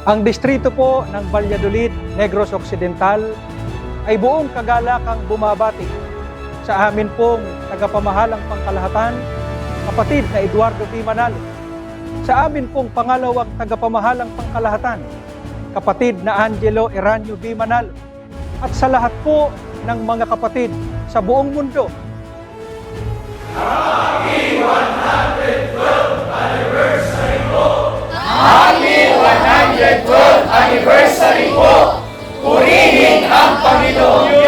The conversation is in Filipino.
Ang distrito po ng Valladolid, Negros Occidental ay buong kagalakang bumabati sa amin pong tagapamahalang pangkalahatan, kapatid na Eduardo B. Manalo, sa amin pong pangalawang tagapamahalang pangkalahatan, kapatid na Angelo Eranio B. Manalo, at sa lahat po ng mga kapatid sa buong mundo. Happy 112th anniversary po! Happy 112th anniversary po! Purihin ang Panginoon!